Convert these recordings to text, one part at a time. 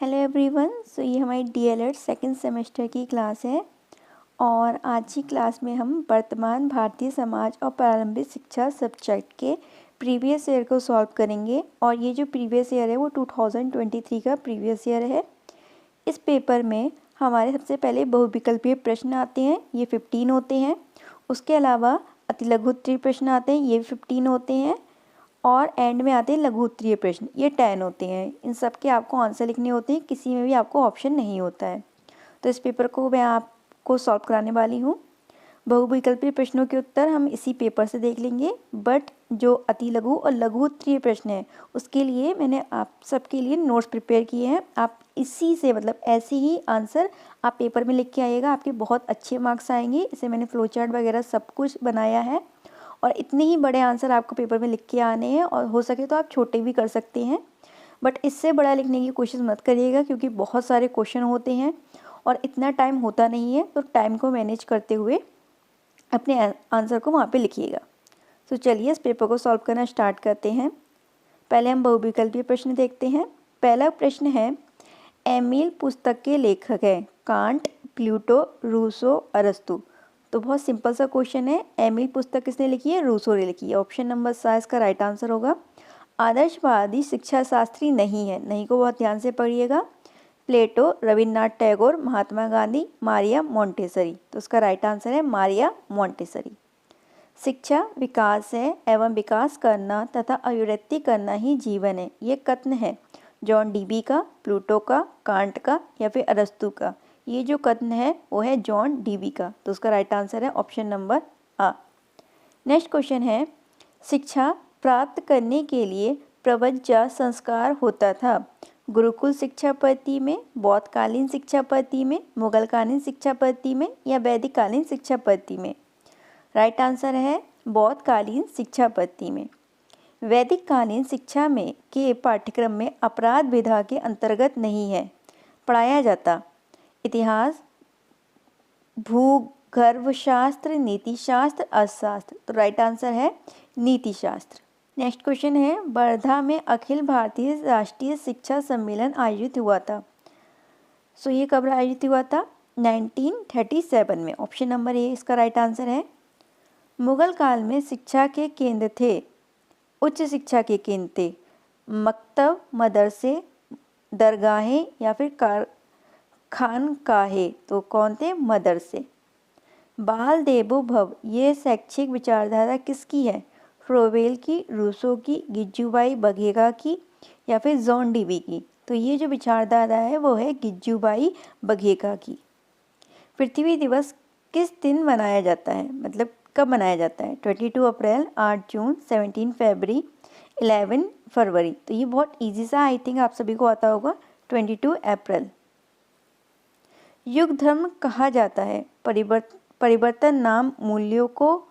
Hello everyone. सो ये हमारी DElEd second semester की क्लास है और आज की क्लास में हम वर्तमान भारतीय समाज और प्रारंभिक शिक्षा सब्जेक्ट के प्रीवियस ईयर को सॉल्व करेंगे। और ये जो प्रीवियस ईयर है वो 2023 का प्रीवियस ईयर है। इस पेपर में हमारे सबसे पहले बहुविकल्पीय प्रश्न आते हैं, ये 15 होते हैं। उसके अलावा अतिलघु उत्तरीय प्रश्न आते हैं, ये भी 15 होते हैं। और एंड में आते हैं लघु उत्तरीय प्रश्न, ये 10 होते हैं। इन सब के आपको आंसर लिखने होते हैं, किसी में भी आपको ऑप्शन नहीं होता है। तो इस पेपर को मैं आपको सॉल्व कराने वाली हूँ। बहुविकल्पीय प्रश्नों के उत्तर हम इसी पेपर से देख लेंगे, बट जो अति लघु और लघु उत्तरीय प्रश्न है उसके लिए मैंने आप सबके लिए नोट्स प्रिपेयर किए हैं। आप इसी से मतलब ऐसे ही आंसर आप पेपर में लिख के आइएगा, आपके बहुत अच्छे मार्क्स आएंगे। इसे मैंने फ्लो चार्ट वगैरह सब कुछ बनाया है और इतने ही बड़े आंसर आपको पेपर में लिख के आने हैं। और हो सके तो आप छोटे भी कर सकते हैं, बट इससे बड़ा लिखने की कोशिश मत करिएगा क्योंकि बहुत सारे क्वेश्चन होते हैं और इतना टाइम होता नहीं है। तो टाइम को मैनेज करते हुए अपने आंसर को वहाँ पे लिखिएगा। तो चलिए इस पेपर को सॉल्व करना स्टार्ट करते हैं। पहले हम बहुविकल्पीय प्रश्न देखते हैं। पहला प्रश्न है, एमिल पुस्तक के लेखक हैं कांट, प्लूटो, रूसो, अरस्तु। तो बहुत सिंपल सा क्वेश्चन है। एमिल पुस्तक किसने लिखी है? रूसो ने लिखी है। ऑप्शन नंबर सा इसका राइट आंसर होगा। आदर्शवादी शिक्षा शास्त्री नहीं है, नहीं को बहुत ध्यान से पढ़िएगा। प्लेटो, रविन्द्रनाथ टैगोर, महात्मा गांधी, मारिया मोंटेसरी। तो उसका राइट आंसर है मारिया मोंटेसरी। शिक्षा विकास है एवं विकास करना तथा अभिवृद्धि करना ही जीवन है, ये कथन है जॉन डीबी का, प्लूटो का, कांट का या फिर अरस्तु का? ये जो कथन है वो है जॉन डीबी का। तो उसका राइट आंसर है ऑप्शन नंबर आ। नेक्स्ट क्वेश्चन है, शिक्षा प्राप्त करने के लिए प्रव्रज्य संस्कार होता था गुरुकुल शिक्षा पद्धति में, बौद्धकालीन शिक्षा पद्धति में, मुगलकालीन शिक्षा पद्धति में या वैदिककालीन शिक्षा पद्धति में? राइट आंसर है बौद्धकालीन शिक्षा पद्धति में। वैदिक कालीन शिक्षा में के पाठ्यक्रम में अपराध विधा के अंतर्गत नहीं है पढ़ाया जाता इतिहास, भूगर्भशास्त्र, नीतिशास्त्र, अर्थशास्त्र। तो राइट आंसर है नीतिशास्त्र। नेक्स्ट क्वेश्चन है, वर्धा में अखिल भारतीय राष्ट्रीय शिक्षा सम्मेलन आयोजित हुआ था। सो ये कब आयोजित हुआ था? 1937 में। ऑप्शन नंबर ए इसका राइट आंसर है। मुगल काल में शिक्षा के केंद्र थे, उच्च शिक्षा के केंद्र थे मकतब, मदरसे, दरगाहें या फिर खानकाहे। तो कौन थे? मदरसे। बाल देवो भव ये शैक्षिक विचारधारा किसकी है? फ्रोवेल की, रूसो की, गिज्जूबाई बघेगा की या फिर जॉन डीवी की? तो ये जो विचारधारा है वो है गिज्जूबाई बघेगा की। पृथ्वी दिवस किस दिन मनाया जाता है, मतलब कब मनाया जाता है? 22 अप्रैल, 8 जून, 17 फरवरी, 11 फरवरी। तो ये बहुत इजी सा, आई थिंक आप सभी को आता होगा, 22 अप्रैल। युग धर्म कहा जाता है परिवर्तन नाम मूल्यों को,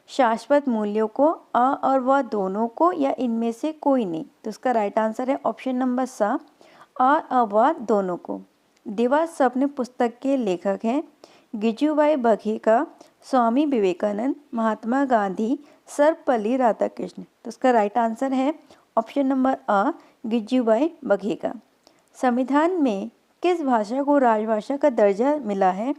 शाश्वत मूल्यों को, अ और व दोनों को या इनमें से कोई नहीं? तो इसका राइट आंसर है ऑप्शन नंबर सा, अ व दोनों को। दिवा स्वप्न पुस्तक के लेखक हैं गिजुबाई बघेगा, स्वामी विवेकानंद, महात्मा गांधी, सर्वपल्ली राधाकृष्ण। तो उसका राइट आंसर है ऑप्शन नंबर अ, गिजुबाई बघेगा। संविधान में किस भाषा को राजभाषा का दर्जा मिला है?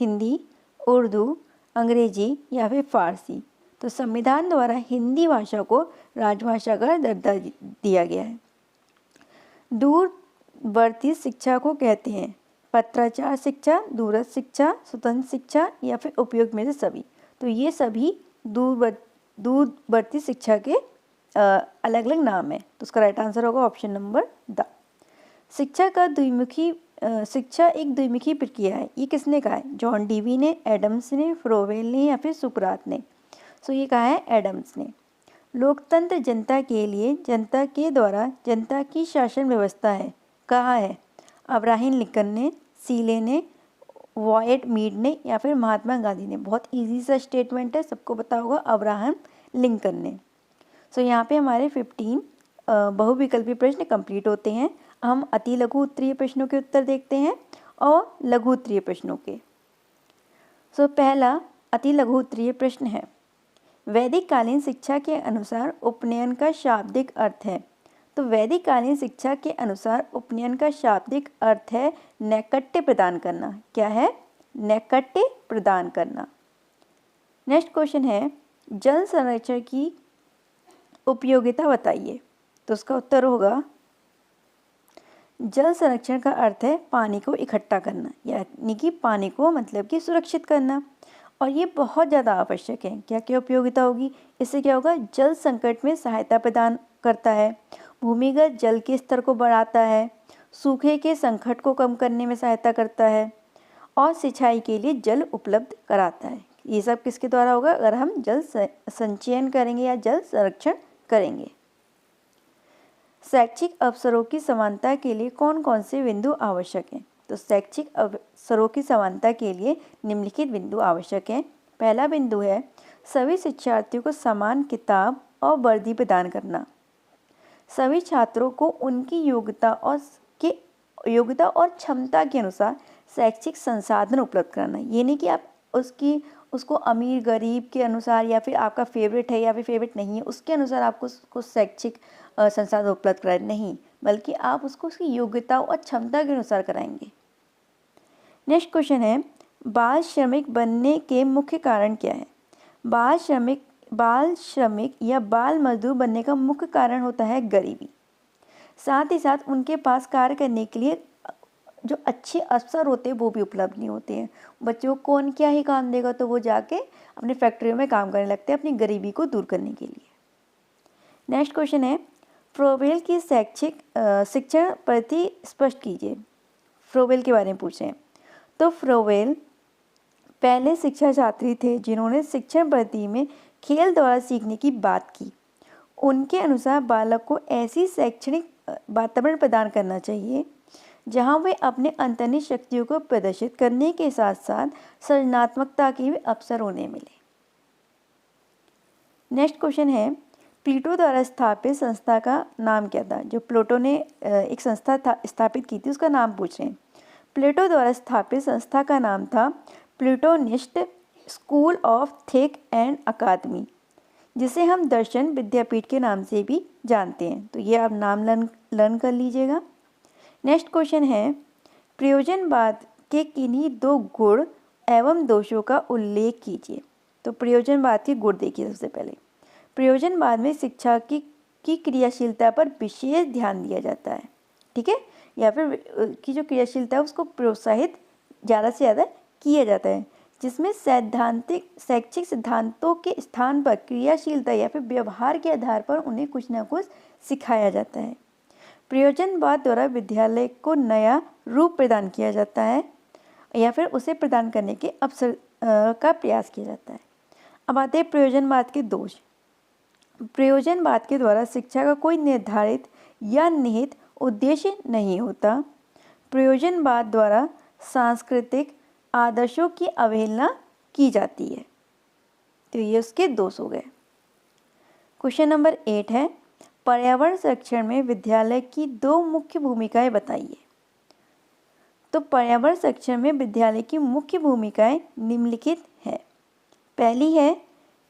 हिंदी, उर्दू, अंग्रेजी या फिर फारसी? तो संविधान द्वारा हिंदी भाषा को राजभाषा का दर्जा दिया गया है। दूरवर्ती शिक्षा को कहते हैं पत्राचार शिक्षा, दूरस्थ शिक्षा, स्वतंत्र शिक्षा या फिर उपयोग में से सभी? तो ये सभी दूरवर्ती शिक्षा के अलग अलग नाम है। तो उसका राइट आंसर होगा ऑप्शन नंबर द। शिक्षा एक द्विमुखी प्रक्रिया है, ये किसने कहा है? जॉन डीवी ने, एडम्स ने, फ्रोवेल ने या फिर सुकरात ने? सो ये कहा है एडम्स ने। लोकतंत्र जनता के लिए, जनता के द्वारा जनता की शासन व्यवस्था है, कहा है? अब्राहम लिंकन ने, सीले ने, वॉयट मीड ने या फिर महात्मा गांधी ने? बहुत इजी सा स्टेटमेंट है, सबको पता होगा, अब्राहम लिंकन ने। सो यहाँ पे हमारे 15 बहुविकल्पी प्रश्न कंप्लीट होते हैं। हम अति लघु उत्तरीय प्रश्नों के उत्तर देखते हैं और लघु उत्तरीय प्रश्नों के। सो पहला अति लघु उत्तरीय प्रश्न है, वैदिक कालीन शिक्षा के अनुसार उपनयन का शाब्दिक अर्थ है? तो वैदिक कालीन शिक्षा के अनुसार उपनयन का शाब्दिक अर्थ है नैकट्य प्रदान करना। क्या है? नैकट्य प्रदान करना। नेक्स्ट क्वेश्चन है जल संरक्षण की उपयोगिता बताइए। तो उसका उत्तर होगा जल संरक्षण का अर्थ है पानी को इकट्ठा करना, यानी कि पानी को मतलब कि सुरक्षित करना, और ये बहुत ज़्यादा आवश्यक है। क्या क्या उपयोगिता होगी? इससे क्या होगा? जल संकट में सहायता प्रदान करता है, भूमिगत जल के स्तर को बढ़ाता है, सूखे के संकट को कम करने में सहायता करता है, और सिंचाई के लिए जल उपलब्ध कराता है। ये सब किसके द्वारा होगा? अगर हम जल संचयन करेंगे या जल संरक्षण करेंगे। शैक्षिक अवसरों की समानता के लिए कौन कौन से बिंदु आवश्यक हैं? तो शैक्षिक अवसरों की समानता के लिए निम्नलिखित बिंदु आवश्यक हैं। पहला बिंदु है सभी शिक्षार्थियों को समान किताब और वर्दी प्रदान करना। सभी छात्रों को उनकी योग्यता और क्षमता के अनुसार शैक्षिक संसाधन उपलब्ध कराना। ये नहीं कि आप उसको अमीर गरीब के अनुसार या फिर आपका फेवरेट है या फिर फेवरेट नहीं है उसके अनुसार आपको उसको शैक्षिक संसाधन उपलब्ध कराए, नहीं, बल्कि आप उसको उसकी योग्यता और क्षमता के अनुसार कराएंगे। नेक्स्ट क्वेश्चन है बाल श्रमिक बनने के मुख्य कारण क्या है? बाल श्रमिक या बाल मजदूर बनने का मुख्य कारण होता है गरीबी। साथ ही साथ उनके पास कार्य करने के लिए जो अच्छे अवसर होते हैं वो भी उपलब्ध नहीं होते हैं। बच्चों को कौन क्या ही काम देगा, तो वो जाके अपने फैक्ट्रियों में काम करने लगते हैं अपनी गरीबी को दूर करने के लिए। नेक्स्ट क्वेश्चन है फ्रोबेल की शैक्षिक शिक्षण पद्धति स्पष्ट कीजिए। फ्रोबेल के बारे में पूछें तो फ्रोबेल पहले शिक्षा छात्री थे जिन्होंने शिक्षण पद्धति में खेल द्वारा सीखने की बात की। उनके अनुसार बालक को ऐसी शैक्षणिक वातावरण प्रदान करना चाहिए जहां वे अपने अंतर्निहित शक्तियों को प्रदर्शित करने के साथ साथ सृजनात्मकता के भी अवसर उन्हें मिले। नेक्स्ट क्वेश्चन है प्लेटो द्वारा स्थापित संस्था का नाम क्या था? जो प्लेटो ने एक संस्था स्थापित की थी उसका नाम पूछ रहे हैं। प्लेटो द्वारा स्थापित संस्था का नाम था प्लेटोनिस्ट स्कूल ऑफ थिंक एंड अकादमी, जिसे हम दर्शन विद्यापीठ के नाम से भी जानते हैं। तो ये आप नाम लर्न कर लीजिएगा। नेक्स्ट क्वेश्चन है प्रयोजनवाद के किन्हीं दो गुण एवं दोषों का उल्लेख कीजिए। तो प्रयोजनवाद के गुण देखिए। सबसे पहले प्रयोजनवाद में शिक्षा की क्रियाशीलता पर विशेष ध्यान दिया जाता है, ठीक है, या फिर की जो क्रियाशीलता है उसको प्रोत्साहित ज़्यादा से ज़्यादा किया जाता है, जिसमें शैक्षिक सिद्धांतों के स्थान पर क्रियाशीलता या फिर व्यवहार के आधार पर उन्हें कुछ ना कुछ सिखाया जाता है। प्रयोजनवाद द्वारा विद्यालय को नया रूप प्रदान किया जाता है या फिर उसे प्रदान करने के अवसर का प्रयास किया जाता है। अब आते हैं प्रयोजनवाद के दोष। प्रयोजनवाद के द्वारा शिक्षा का कोई निर्धारित या निहित उद्देश्य नहीं होता। प्रयोजनवाद द्वारा सांस्कृतिक आदर्शों की अवहेलना की जाती है। तो ये उसके दोष हो गए। क्वेश्चन नंबर 8 है पर्यावरण संरक्षण में विद्यालय की दो मुख्य भूमिकाएं बताइए। तो पर्यावरण संरक्षण में विद्यालय की मुख्य भूमिकाएं निम्नलिखित है। पहली है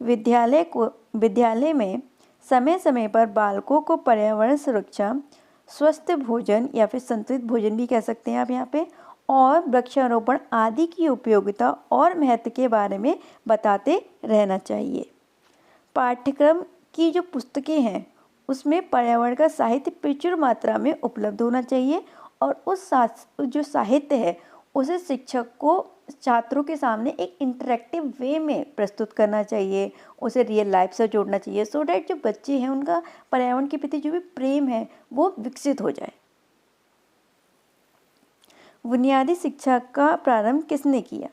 विद्यालय में समय समय पर बालकों को पर्यावरण सुरक्षा, स्वस्थ भोजन या फिर संतुलित भोजन भी कह सकते हैं आप यहाँ पे, और वृक्षारोपण आदि की उपयोगिता और महत्व के बारे में बताते रहना चाहिए। पाठ्यक्रम की जो पुस्तकें हैं उसमें पर्यावरण का साहित्य प्रचुर मात्रा में उपलब्ध होना चाहिए और जो साहित्य है उसे शिक्षक को छात्रों के सामने एक इंटरेक्टिव वे में प्रस्तुत करना चाहिए, उसे रियल लाइफ से जोड़ना चाहिए, सो डैट जो बच्चे हैं उनका पर्यावरण के प्रति जो भी प्रेम है वो विकसित हो जाए। बुनियादी शिक्षा का प्रारंभ किसने किया?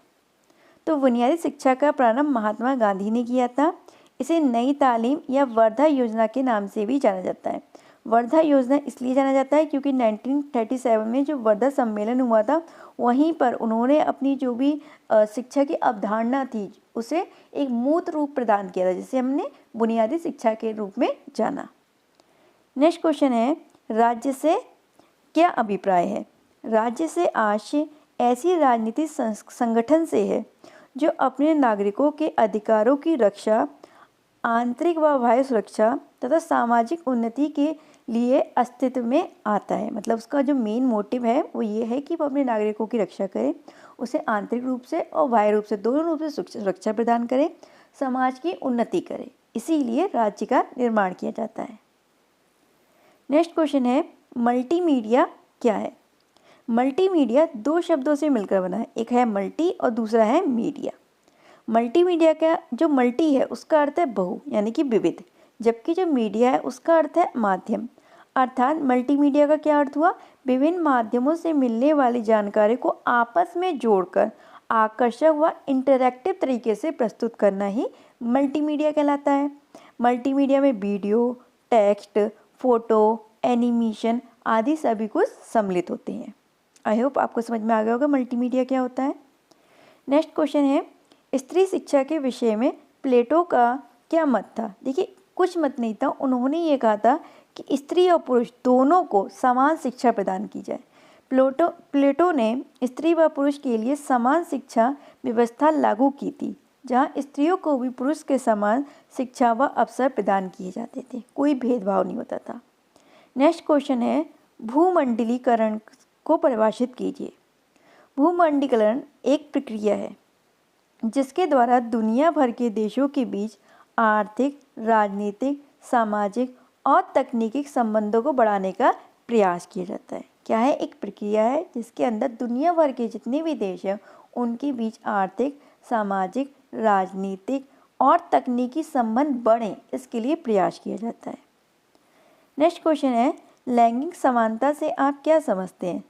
तो बुनियादी शिक्षा का प्रारंभ महात्मा गांधी ने किया था। इसे नई तालीम या वर्धा योजना के नाम से भी जाना जाता है। वर्धा योजना इसलिए जाना जाता है क्योंकि 1937 में जो वर्धा सम्मेलन हुआ था वहीं पर उन्होंने अपनी जो भी शिक्षा की अवधारणा थी उसे एक मूर्त रूप प्रदान किया था, जिसे हमने बुनियादी शिक्षा के रूप में जाना। नेक्स्ट क्वेश्चन है राज्य से क्या अभिप्राय है? राज्य से आशय ऐसी राजनीतिक संगठन से है जो अपने नागरिकों के अधिकारों की रक्षा, आंतरिक व बाह्य सुरक्षा तथा सामाजिक उन्नति के लिए अस्तित्व में आता है। मतलब उसका जो मेन मोटिव है वो ये है कि वो अपने नागरिकों की रक्षा करे, उसे आंतरिक रूप से और बाह्य रूप से दोनों रूप से सुरक्षा प्रदान करे, समाज की उन्नति करे, इसीलिए राज्य का निर्माण किया जाता है। नेक्स्ट क्वेश्चन है, मल्टीमीडिया क्या है? मल्टीमीडिया दो शब्दों से मिलकर बना है, एक है मल्टी और दूसरा है मीडिया। मल्टीमीडिया का जो मल्टी है उसका अर्थ है बहु यानी कि विविध, जबकि जो मीडिया है उसका अर्थ है माध्यम। अर्थात मल्टीमीडिया का क्या अर्थ हुआ? विभिन्न माध्यमों से मिलने वाली जानकारी को आपस में जोड़कर आकर्षक व इंटरैक्टिव तरीके से प्रस्तुत करना ही मल्टीमीडिया कहलाता है। मल्टीमीडिया में वीडियो, टेक्स्ट, फोटो, एनिमेशन आदि सभी कुछ सम्मिलित होते हैं। आई होप आपको समझ में आ गया होगा मल्टीमीडिया क्या होता है। नेक्स्ट क्वेश्चन है, स्त्री शिक्षा के विषय में प्लेटो का क्या मत था? देखिए, कुछ मत नहीं था, उन्होंने ये कहा था कि स्त्री और पुरुष दोनों को समान शिक्षा प्रदान की जाए। प्लेटो ने स्त्री व पुरुष के लिए समान शिक्षा व्यवस्था लागू की थी, जहाँ स्त्रियों को भी पुरुष के समान शिक्षा व अवसर प्रदान किए जाते थे, कोई भेदभाव नहीं होता था। नेक्स्ट क्वेश्चन है, भूमंडलीकरण को परिभाषित कीजिए। भूमंडलीकरण एक प्रक्रिया है जिसके द्वारा दुनिया भर के देशों के बीच आर्थिक, राजनीतिक, सामाजिक और तकनीकी संबंधों को बढ़ाने का प्रयास किया जाता है। क्या है? एक प्रक्रिया है जिसके अंदर दुनिया भर के जितने भी देश हैं उनके बीच आर्थिक, सामाजिक, राजनीतिक और तकनीकी संबंध बढ़ें, इसके लिए प्रयास किया जाता है। नेक्स्ट क्वेश्चन है, लैंगिक समानता से आप क्या समझते हैं?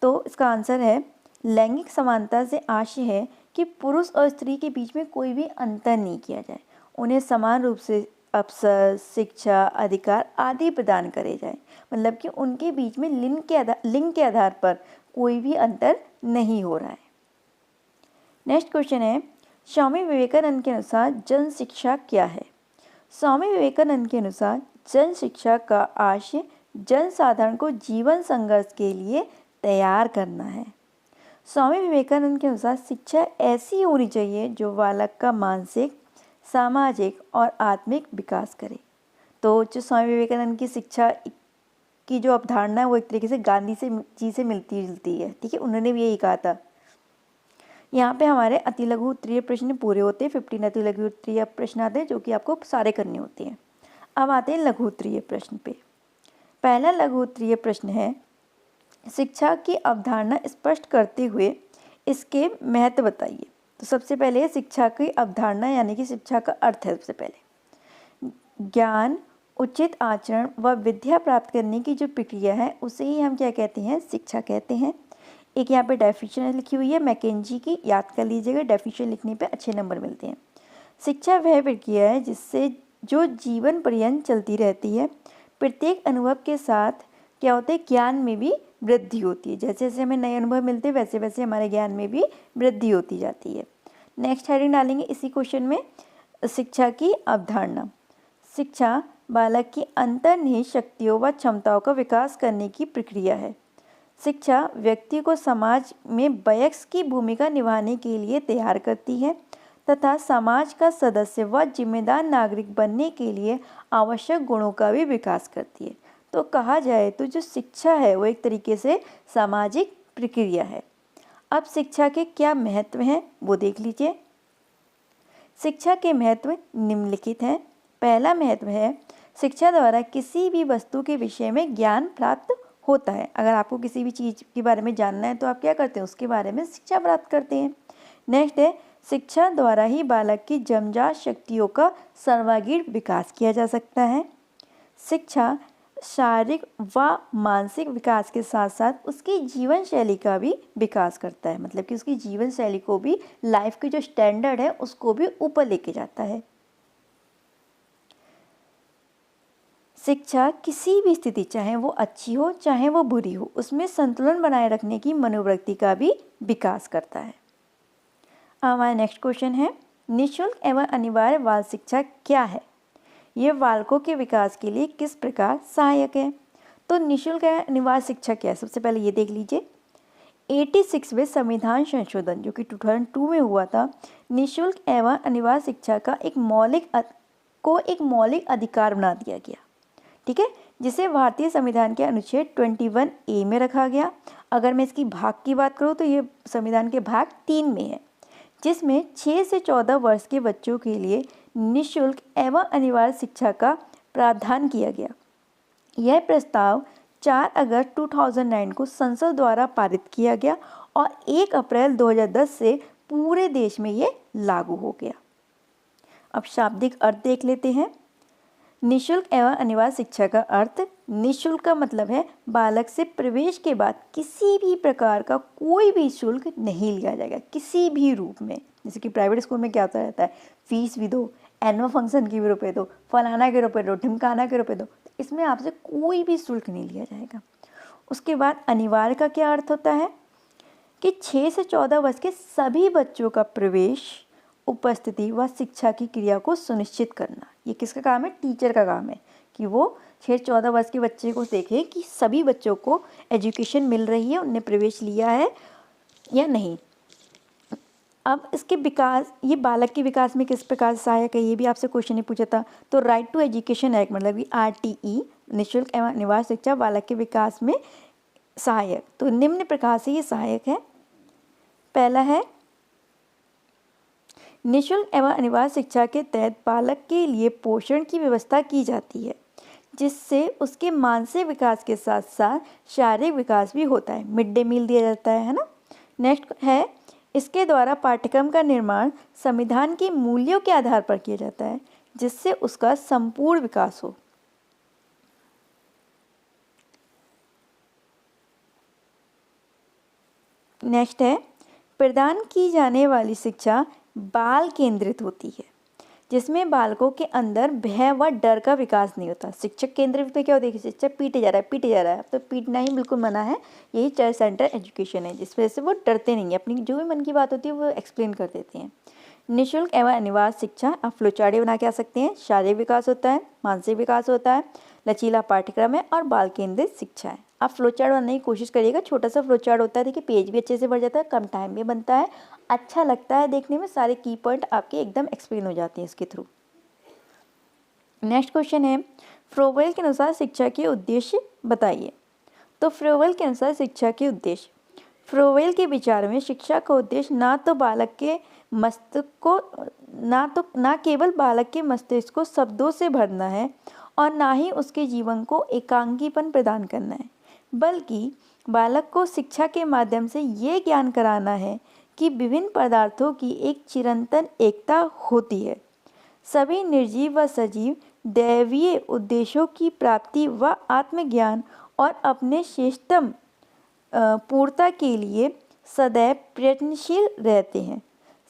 तो इसका आंसर है, लैंगिक समानता से आशय है कि पुरुष और स्त्री के बीच में कोई भी अंतर नहीं किया जाए, उन्हें समान रूप से अवसर, शिक्षा, अधिकार आदि प्रदान करे जाए। मतलब कि उनके बीच में लिंग के आधार पर कोई भी अंतर नहीं हो रहा है। नेक्स्ट क्वेश्चन है, स्वामी विवेकानंद के अनुसार जन शिक्षा क्या है? स्वामी विवेकानंद के अनुसार जन शिक्षा का आशय जन साधारण को जीवन संघर्ष के लिए तैयार करना है। स्वामी विवेकानंद के अनुसार शिक्षा ऐसी होनी चाहिए जो बालक का मानसिक, सामाजिक और आत्मिक विकास करे। तो जो स्वामी विवेकानंद की शिक्षा की जो अवधारणा है वो एक तरीके से गांधी जी से मिलती जुलती है। ठीक है, उन्होंने भी यही कहा था। यहाँ पे हमारे अति लघु उत्तरीय प्रश्न पूरे होते हैं, 15 अति लघु उत्तरीय प्रश्न आते हैं जो कि आपको सारे करने होते हैं। अब आते हैं लघु उत्तरीय प्रश्न पे। पहला लघु उत्तरीय प्रश्न है, शिक्षा की अवधारणा स्पष्ट करते हुए इसके महत्व बताइए। तो सबसे पहले शिक्षा की अवधारणा यानी कि शिक्षा का अर्थ है, सबसे पहले ज्ञान, उचित आचरण व विद्या प्राप्त करने की जो प्रक्रिया है उसे ही हम क्या कहते हैं? शिक्षा कहते हैं। एक यहाँ पे डेफिनेशन लिखी हुई है मैकेंजी की, याद कर लीजिएगा, डेफिनेशन लिखने पे अच्छे नंबर मिलते हैं। शिक्षा वह प्रक्रिया है जिससे जो जीवन पर्यंत चलती रहती है। प्रत्येक अनुभव के साथ क्या होता है? ज्ञान में भी वृद्धि होती है। जैसे जैसे हमें नए अनुभव मिलते हैं वैसे वैसे हमारे ज्ञान में भी वृद्धि होती जाती है। नेक्स्ट हेडिंग डालेंगे इसी क्वेश्चन में, शिक्षा की अवधारणा। शिक्षा बालक की अंतर्निहित शक्तियों व क्षमताओं का विकास करने की प्रक्रिया है। शिक्षा व्यक्ति को समाज में वयस्क की भूमिका निभाने के लिए तैयार करती है तथा समाज का सदस्य व जिम्मेदार नागरिक बनने के लिए आवश्यक गुणों का भी विकास करती है। तो कहा जाए तो जो शिक्षा है वो एक तरीके से सामाजिक प्रक्रिया है। अब शिक्षा के क्या महत्व हैं वो देख लीजिए। शिक्षा के महत्व निम्नलिखित हैं। पहला महत्व है, शिक्षा द्वारा किसी भी वस्तु के विषय में ज्ञान प्राप्त होता है। अगर आपको किसी भी चीज़ के बारे में जानना है तो आप क्या करते हैं? उसके बारे में शिक्षा प्राप्त करते हैं। नेक्स्ट है, शिक्षा द्वारा ही बालक की जन्मजात शक्तियों का सर्वांगीण विकास किया जा सकता है। शिक्षा शारीरिक व मानसिक विकास के साथ साथ उसकी जीवन शैली का भी विकास करता है। मतलब कि उसकी जीवन शैली को भी, लाइफ की जो स्टैंडर्ड है उसको भी ऊपर लेके जाता है। शिक्षा किसी भी स्थिति, चाहे वो अच्छी हो चाहे वो बुरी हो, उसमें संतुलन बनाए रखने की मनोवृत्ति का भी विकास करता है। हमारा नेक्स्ट क्वेश्चन है, निःशुल्क एवं अनिवार्य बाल शिक्षा क्या है? यह बालकों के विकास के लिए किस प्रकार सहायक है? तो निःशुल्क एवं अनिवार्य शिक्षा क्या है? सबसे पहले ये देख लीजिए। 86वें संविधान संशोधन जो कि 2002 में हुआ था, निःशुल्क एवं अनिवार्य शिक्षा का एक मौलिक अधिकार बना दिया गया। ठीक है, जिसे भारतीय संविधान के अनुच्छेद 21A में रखा गया। अगर मैं इसकी भाग की बात करूँ तो ये संविधान के भाग 3 में है, जिसमें 6 से 14 वर्ष के बच्चों के लिए निःशुल्क एवं अनिवार्य शिक्षा का प्रावधान किया गया। यह प्रस्ताव 4 अगस्त 2009 को संसद द्वारा पारित किया गया और 1 अप्रैल 2010 से पूरे देश में ये लागू हो गया। अब शाब्दिक अर्थ देख लेते हैं। निःशुल्क एवं अनिवार्य शिक्षा का अर्थ, निःशुल्क का मतलब है बालक से प्रवेश के बाद किसी भी प्रकार का कोई भी शुल्क नहीं लिया जाएगा, किसी भी रूप में। जैसे कि प्राइवेट स्कूल में क्या होता रहता है, फीस भी दो, एनुअल फंक्शन के भी रुपए दो, फलाना के रुपए दो, ढिमकाना के रुपए दो, इसमें आपसे कोई भी शुल्क नहीं लिया जाएगा। उसके बाद अनिवार्य का क्या अर्थ होता है कि 6 से 14 वर्ष के सभी बच्चों का प्रवेश, उपस्थिति व शिक्षा की क्रिया को सुनिश्चित करना। ये किसका काम है? टीचर का काम है कि वो 6 से 14 वर्ष के बच्चे को देखें कि सभी बच्चों को एजुकेशन मिल रही है, उनने प्रवेश लिया है या नहीं। अब इसके विकास, ये बालक के विकास में किस प्रकार से सहायक है, ये भी आपसे क्वेश्चन ने पूछा था। तो राइट टू एजुकेशन एक्ट मतलब कि RTE, निःशुल्क एवं अनिवार्य शिक्षा बालक के विकास में सहायक। तो निम्न प्रकार से ये सहायक है। पहला है, निःशुल्क एवं अनिवार्य शिक्षा के तहत बालक के लिए पोषण की व्यवस्था की जाती है, जिससे उसके मानसिक विकास के साथ साथ शारीरिक विकास भी होता है। मिड डे मील दिया जाता है ना। नेक्स्ट है, इसके द्वारा पाठ्यक्रम का निर्माण संविधान के मूल्यों के आधार पर किया जाता है, जिससे उसका संपूर्ण विकास हो। नेक्स्ट है, प्रदान की जाने वाली शिक्षा बाल केंद्रित होती है, जिसमें बालकों के अंदर भय व डर का विकास नहीं होता। शिक्षक केंद्रित पे क्या होता है, शिक्षक पीटे जा रहा है, तो पीटना ही बिल्कुल मना है। यही चाइल्ड सेंटर एजुकेशन है, जिस वजह से वो डरते नहीं है, अपनी जो भी मन की बात होती है वो एक्सप्लेन कर देते हैं। निःशुल्क एवं अनिवार्य शिक्षा, आप फ्लोचार्ट बना के आ सकते हैं। शारीरिक विकास होता है, मानसिक विकास होता है, लचीला पाठ्यक्रम है और बाल केंद्रित शिक्षा है। आप फ्लोचार्ट बनाने की कोशिश करिएगा। छोटा सा फ्लोचार्ट होता है, देखिए पेज भी अच्छे से भर जाता है, कम टाइम में बनता है, अच्छा लगता है देखने में, सारे की पॉइंट आपके एकदम एक्सप्लेन हो जाते हैं इसके थ्रू। नेक्स्ट क्वेश्चन है, फ्रोवेल के अनुसार शिक्षा के उद्देश्य बताइए। तो फ्रोवेल के अनुसार शिक्षा के उद्देश्य, फ्रोवेल के विचार में शिक्षा का उद्देश्य ना केवल बालक के मस्तिष्क को शब्दों से भरना है और ना ही उसके जीवन को एकांकीपन प्रदान करना है, बल्कि बालक को शिक्षा के माध्यम से ये ज्ञान कराना है कि विभिन्न पदार्थों की एक चिरंतन एकता होती है। सभी निर्जीव व सजीव दैवीय उद्देश्यों की प्राप्ति व आत्मज्ञान और अपने श्रेष्ठतम पूर्णता के लिए सदैव प्रयत्नशील रहते हैं।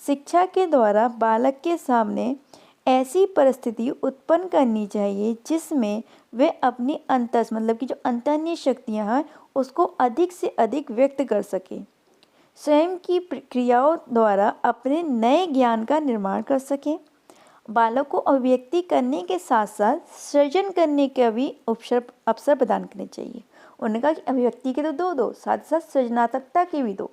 शिक्षा के द्वारा बालक के सामने ऐसी परिस्थिति उत्पन्न करनी चाहिए जिसमें वे अपनी मतलब कि जो अंतर्निहित शक्तियाँ हैं उसको अधिक से अधिक व्यक्त कर सके, स्वयं की क्रियाओं द्वारा अपने नए ज्ञान का निर्माण कर सकें। बालक को अभिव्यक्ति करने के साथ साथ सृजन करने के भी अवसर प्रदान करने चाहिए। उन्होंने कहा कि अभिव्यक्ति के तो दो, साथ साथ सृजनात्मकता के भी दो।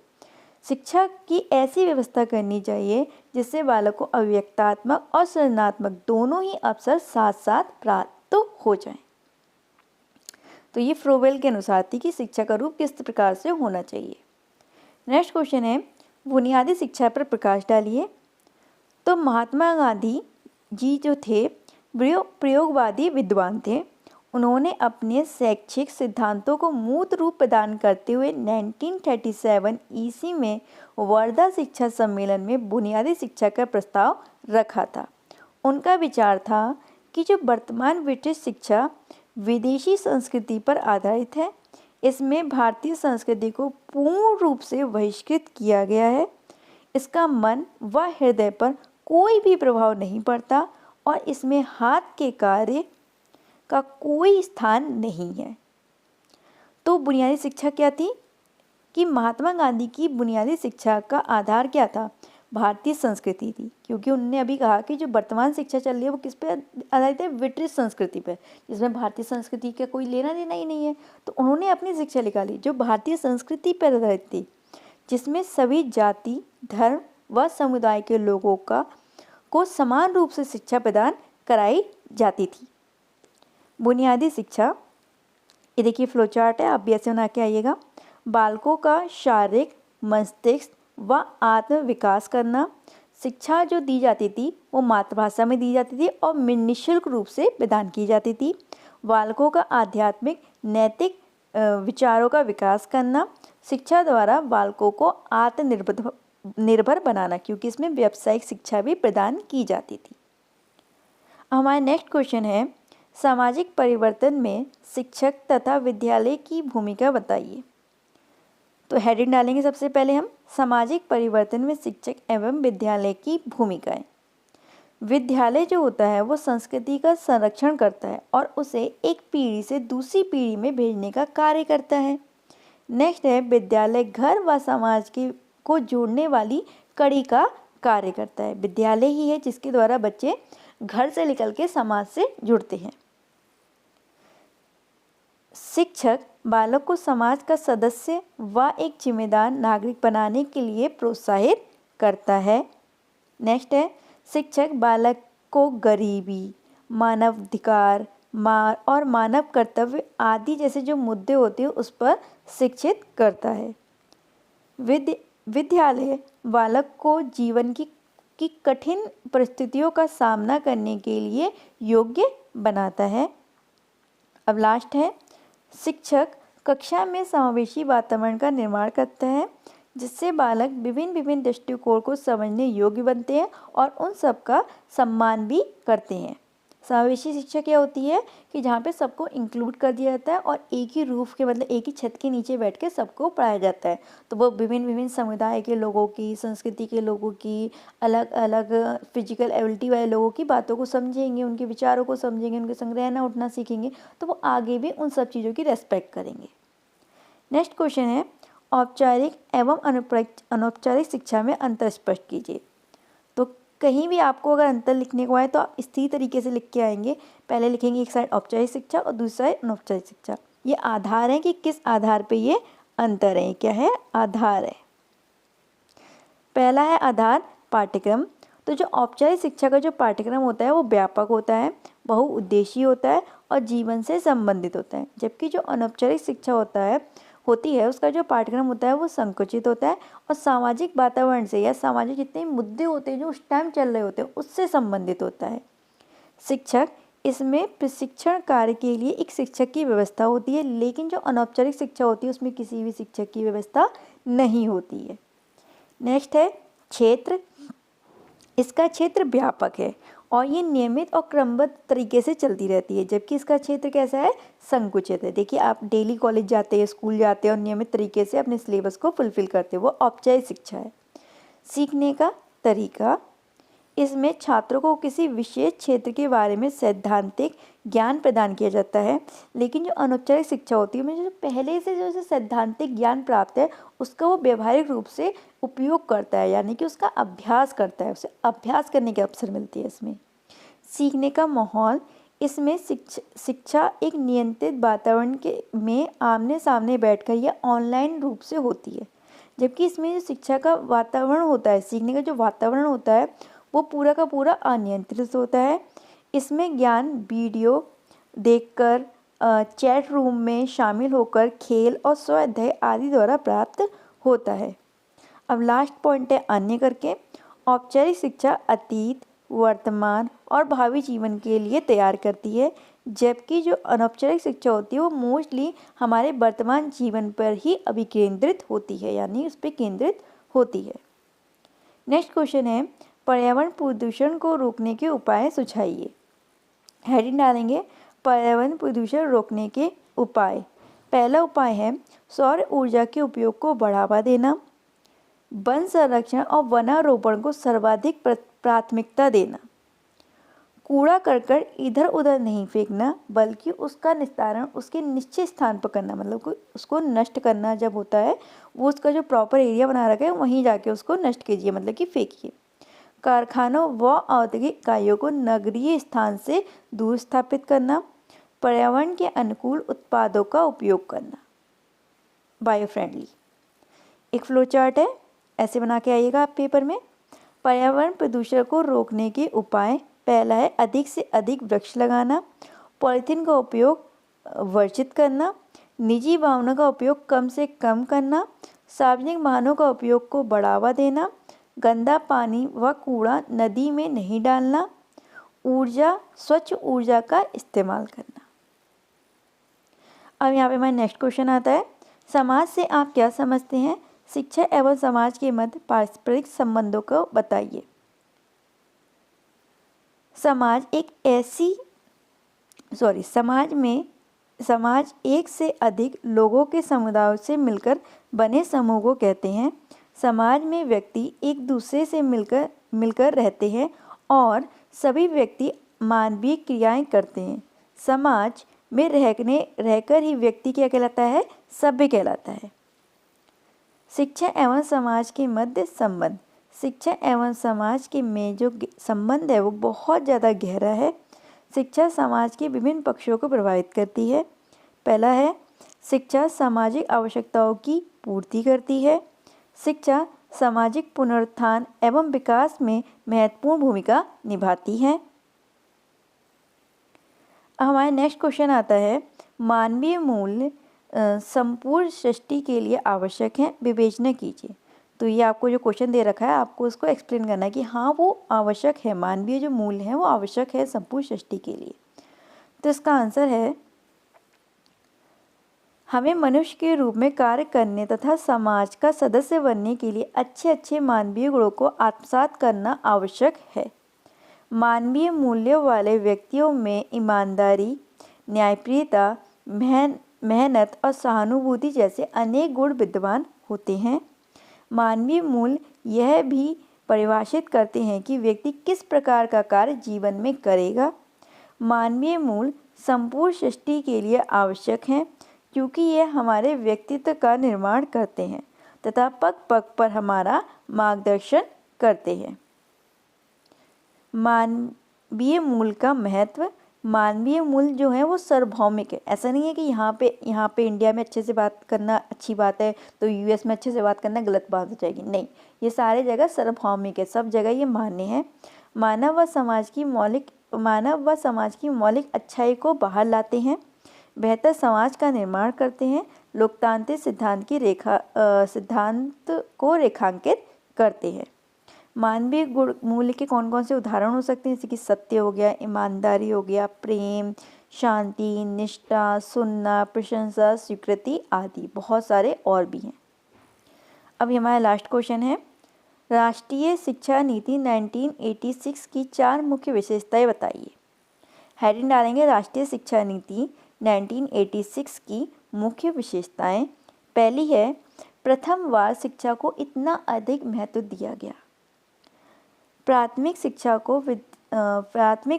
शिक्षा की ऐसी व्यवस्था करनी चाहिए जिससे बालक को अभिव्यक्तात्मक और सृजनात्मक दोनों ही अवसर साथ साथ प्राप्त हो जाएं। तो ये फ्रोवेल के अनुसार थी कि शिक्षा का रूप किस प्रकार से होना चाहिए। नेक्स्ट क्वेश्चन है, बुनियादी शिक्षा पर प्रकाश डालिए। तो महात्मा गांधी जी जो थे प्रयोगवादी विद्वान थे। उन्होंने अपने शैक्षिक सिद्धांतों को मूर्त रूप प्रदान करते हुए 1937 ईस्वी में वर्धा शिक्षा सम्मेलन में बुनियादी शिक्षा का प्रस्ताव रखा था। उनका विचार था कि जो वर्तमान ब्रिटिश शिक्षा विदेशी संस्कृति पर आधारित है, इसमें भारतीय संस्कृति को पूर्ण रूप से बहिष्कृत किया गया है। इसका मन व हृदय पर कोई भी प्रभाव नहीं पड़ता और इसमें हाथ के कार्य का कोई स्थान नहीं है। तो बुनियादी शिक्षा क्या थी कि महात्मा गांधी की बुनियादी शिक्षा का आधार क्या था? भारतीय संस्कृति थी, क्योंकि उन्होंने अभी कहा कि जो वर्तमान शिक्षा चल रही है वो किस पे आधारित है? ब्रिटिश संस्कृति पे, जिसमें भारतीय संस्कृति का कोई लेना देना ही नहीं है। तो उन्होंने अपनी शिक्षा निकाली जो भारतीय संस्कृति पर आधारित थी, जिसमें सभी जाति, धर्म व समुदाय के लोगों को समान रूप से शिक्षा प्रदान कराई जाती थी। बुनियादी शिक्षा ये देखिए फ्लो चार्ट है, आप भी ऐसे बना के आइएगा। बालकों का शारीरिक, मस्तिष्क व आत्म विकास करना। शिक्षा जो दी जाती थी वो मातृभाषा में दी जाती थी और निःशुल्क रूप से प्रदान की जाती थी। बालकों का आध्यात्मिक नैतिक विचारों का विकास करना। शिक्षा द्वारा बालकों को आत्मनिर्भर बनाना, क्योंकि इसमें व्यावसायिक शिक्षा भी प्रदान की जाती थी। हमारा नेक्स्ट क्वेश्चन है, सामाजिक परिवर्तन में शिक्षक तथा विद्यालय की भूमिका बताइए। तो हेडिंग डालेंगे सबसे पहले हम, सामाजिक परिवर्तन में शिक्षक एवं विद्यालय की भूमिकाएं। विद्यालय जो होता है वो संस्कृति का संरक्षण करता है और उसे एक पीढ़ी से दूसरी पीढ़ी में भेजने का कार्य करता है। नेक्स्ट है, विद्यालय घर व समाज को जोड़ने वाली कड़ी का कार्य करता है। विद्यालय ही है जिसके द्वारा बच्चे घर से निकल के समाज से जुड़ते हैं। शिक्षक बालक को समाज का सदस्य व एक जिम्मेदार नागरिक बनाने के लिए प्रोत्साहित करता है। नेक्स्ट है, शिक्षक बालक को गरीबी, मानवाधिकार और मानव कर्तव्य आदि जैसे जो मुद्दे होते हैं उस पर शिक्षित करता है। विद्यालय बालक को जीवन की कठिन परिस्थितियों का सामना करने के लिए योग्य बनाता है। अब लास्ट है, शिक्षक कक्षा में समावेशी वातावरण का निर्माण करता है जिससे बालक विभिन्न दृष्टिकोण को समझने योग्य बनते हैं और उन सब का सम्मान भी करते हैं। समावेशी शिक्षा क्या होती है कि जहाँ पे सबको इंक्लूड कर दिया जाता है और एक ही रूफ के मतलब एक ही छत के नीचे बैठ के सबको पढ़ाया जाता है। तो वो विभिन्न समुदाय के लोगों की, संस्कृति के लोगों की, अलग अलग फिजिकल एबिलिटी वाले लोगों की बातों को समझेंगे, उनके विचारों को समझेंगे, उनके संग रहना उठना सीखेंगे, तो वो आगे भी उन सब चीज़ों की रेस्पेक्ट करेंगे। नेक्स्ट क्वेश्चन है, औपचारिक एवं अनौपचारिक शिक्षा में अंतर स्पष्ट कीजिए। तो कहीं भी आपको अगर अंतर लिखने को आए तो आप इसी तरीके से लिख के आएंगे। पहले लिखेंगे एक साइड औपचारिक शिक्षा और दूसरी साइड अनौपचारिक शिक्षा। ये आधार है कि किस आधार पे ये अंतर है। क्या है? आधार है। पहला है आधार पाठ्यक्रम। तो जो औपचारिक शिक्षा का जो पाठ्यक्रम होता है वो व्यापक होता है, बहुउद्देशीय होता है और जीवन से संबंधित होता है। जबकि जो अनौपचारिक शिक्षा होती है उसका जो पाठ्यक्रम होता है वो संकुचित होता है और सामाजिक वातावरण से या सामाजिक जितने मुद्दे होते हैं जो उस टाइम चल रहे होते हैं उससे संबंधित होता है। शिक्षक इसमें प्रशिक्षण कार्य के लिए एक शिक्षक की व्यवस्था होती है, लेकिन जो अनौपचारिक शिक्षा होती है उसमें किसी भी शिक्षक की व्यवस्था नहीं होती है। नेक्स्ट है क्षेत्र। इसका क्षेत्र व्यापक है और ये नियमित और क्रमबद्ध तरीके से चलती रहती है, जबकि इसका क्षेत्र कैसा है? संकुचित है। देखिए आप डेली कॉलेज जाते हैं, स्कूल जाते हैं और नियमित तरीके से अपने सिलेबस को फुलफिल करते हैं, वो औपचारिक शिक्षा है। सीखने का तरीका। इसमें छात्रों को किसी विशेष क्षेत्र के बारे में सैद्धांतिक ज्ञान प्रदान किया जाता है, लेकिन जो अनौपचारिक शिक्षा होती है उसमें जो पहले से जो सैद्धांतिक ज्ञान प्राप्त है उसका वो व्यवहारिक रूप से उपयोग करता है, यानी कि उसका अभ्यास करता है, उसे अभ्यास करने के अवसर मिलती है। इसमें सीखने का माहौल। इसमें शिक्षा एक नियंत्रित वातावरण में आमने सामने बैठकर या ऑनलाइन रूप से होती है, जबकि इसमें जो शिक्षा का वातावरण होता है, सीखने का जो वातावरण होता है वो पूरा का पूरा अनियंत्रित होता है। इसमें ज्ञान वीडियो देखकर, चैट रूम में शामिल होकर, खेल और स्वाध्याय आदि द्वारा प्राप्त होता है। अब लास्ट पॉइंट है अन्य करके। औपचारिक शिक्षा अतीत, वर्तमान और भावी जीवन के लिए तैयार करती है, जबकि जो अनौपचारिक शिक्षा होती है वो मोस्टली हमारे वर्तमान जीवन पर ही अभिकेंद्रित होती है, यानी उस पर केंद्रित होती है। नेक्स्ट क्वेश्चन है, पर्यावरण प्रदूषण को रोकने के उपाय सुझाइए। हेडिंग डालेंगे पर्यावरण प्रदूषण रोकने के उपाय। पहला उपाय है सौर ऊर्जा के उपयोग को बढ़ावा देना, वन संरक्षण और वनारोपण को सर्वाधिक प्राथमिकता देना, कूड़ा करकट इधर उधर नहीं फेंकना बल्कि उसका निस्तारण उसके निश्चित स्थान पर करना, मतलब उसको नष्ट करना जब होता है वो उसका जो प्रॉपर एरिया बना रखा है वहीं जाके उसको नष्ट कीजिए, मतलब कि फेंकिए। कारखानों व औद्योगिक इकाइयों को नगरीय स्थान से दूर स्थापित करना, पर्यावरण के अनुकूल उत्पादों का उपयोग करना, बायो फ्रेंडली। एक फ्लो चार्ट है, ऐसे बना के आइएगा आप पेपर में। पर्यावरण प्रदूषण को रोकने के उपाय। पहला है अधिक से अधिक वृक्ष लगाना, पॉलीथीन का उपयोग वर्जित करना, निजी वाहनों का उपयोग कम से कम करना, सार्वजनिक वाहनों का उपयोग को बढ़ावा देना, गंदा पानी व कूड़ा नदी में नहीं डालना, स्वच्छ ऊर्जा का इस्तेमाल करना। अब यहाँ पे हमारा नेक्स्ट क्वेश्चन आता है, समाज से आप क्या समझते हैं? शिक्षा एवं समाज के मध्य पारस्परिक संबंधों को बताइए। समाज एक से अधिक लोगों के समुदायों से मिलकर बने समूह को कहते हैं। समाज में व्यक्ति एक दूसरे से मिलकर रहते हैं और सभी व्यक्ति मानवीय क्रियाएं करते हैं। समाज में रहकर ही व्यक्ति क्या कहलाता है? सभ्य कहलाता है। शिक्षा एवं समाज के मध्य संबंध। शिक्षा एवं समाज के में जो संबंध है वो बहुत ज़्यादा गहरा है। शिक्षा समाज के विभिन्न पक्षों को प्रभावित करती है। पहला है, शिक्षा सामाजिक आवश्यकताओं की पूर्ति करती है। शिक्षा सामाजिक पुनरुत्थान एवं विकास में महत्वपूर्ण भूमिका निभाती है। हमारा नेक्स्ट क्वेश्चन आता है, मानवीय मूल्य संपूर्ण सृष्टि के लिए आवश्यक है, विवेचना कीजिए। तो ये आपको जो क्वेश्चन दे रखा है आपको उसको एक्सप्लेन करना है कि हाँ वो आवश्यक है, मानवीय जो मूल्य है वो आवश्यक है संपूर्ण सृष्टि के लिए। तो इसका आंसर है, हमें मनुष्य के रूप में कार्य करने तथा समाज का सदस्य बनने के लिए अच्छे मानवीय गुणों को आत्मसात करना आवश्यक है। मानवीय मूल्यों वाले व्यक्तियों में ईमानदारी, न्यायप्रियता, मेहनत और सहानुभूति जैसे अनेक गुण विद्यमान होते हैं। मानवीय मूल्य यह भी परिभाषित करते हैं कि व्यक्ति किस प्रकार का कार्य जीवन में करेगा। मानवीय मूल्य संपूर्ण सृष्टि के लिए आवश्यक हैं क्योंकि यह हमारे व्यक्तित्व का निर्माण करते हैं तथा पग पग पर हमारा मार्गदर्शन करते हैं। मानवीय मूल्य का महत्व। मानवीय मूल्य जो है वो सार्वभौमिक है। ऐसा नहीं है कि यहाँ पे इंडिया में अच्छे से बात करना अच्छी बात है तो यूएस में अच्छे से बात करना गलत बात हो जाएगी। नहीं, ये सारे जगह सार्वभौमिक है, सब जगह ये मान्य है। मानव व समाज की मौलिक अच्छाई को बाहर लाते हैं, बेहतर समाज का निर्माण करते हैं, लोकतांत्रिक सिद्धांत को रेखांकित करते हैं। मानवीय गुण मूल्य के कौन कौन से उदाहरण हो सकते हैं? जैसे कि सत्य हो गया, ईमानदारी हो गया, प्रेम, शांति, निष्ठा, सुनना, प्रशंसा, स्वीकृति आदि बहुत सारे और भी हैं। अब हमारा लास्ट क्वेश्चन है, राष्ट्रीय शिक्षा नीति 1986 की 4 मुख्य विशेषताएं बताइए। हेडिंग डालेंगे राष्ट्रीय शिक्षा नीति 1986 की मुख्य विशेषताएं। पहली है, प्रथम बार शिक्षा को इतना अधिक महत्व दिया गया। प्राथमिक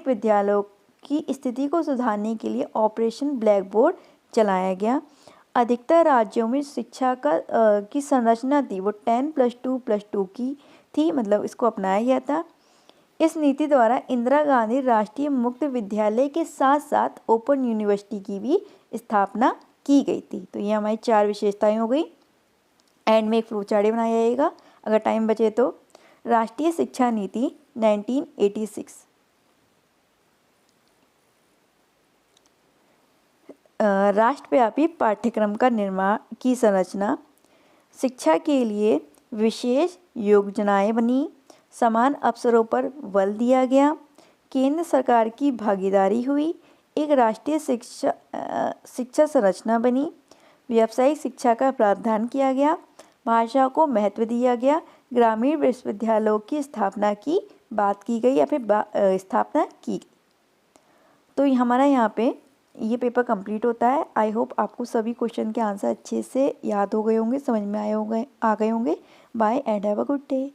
विद्यालयों की स्थिति को सुधारने के लिए ऑपरेशन ब्लैक बोर्ड चलाया गया। अधिकतर राज्यों में शिक्षा की संरचना थी वो 10+2+2 की थी, मतलब इसको अपनाया गया था। इस नीति द्वारा इंदिरा गांधी राष्ट्रीय मुक्त विद्यालय के साथ साथ ओपन यूनिवर्सिटी की भी स्थापना की गई थी। तो ये हमारी 4 विशेषताएं हो गई। एंड में एक फ्लो चार्ट बनाया जाएगा अगर टाइम बचे तो। राष्ट्रीय शिक्षा नीति 1986। राष्ट्रव्यापी पाठ्यक्रम का निर्माण की संरचना, शिक्षा के लिए विशेष योजनाएं बनी, समान अवसरों पर बल दिया गया, केंद्र सरकार की भागीदारी हुई, एक राष्ट्रीय शिक्षा संरचना बनी, व्यावसायिक शिक्षा का प्रावधान किया गया, भाषा को महत्व दिया गया, ग्रामीण विश्वविद्यालयों की स्थापना की बात की गई या फिर स्थापना की गई। तो हमारा यहाँ पे ये पेपर कंप्लीट होता है। आई होप आपको सभी क्वेश्चन के आंसर अच्छे से याद हो गए होंगे, समझ में आ गए होंगे। Bye and have a good day.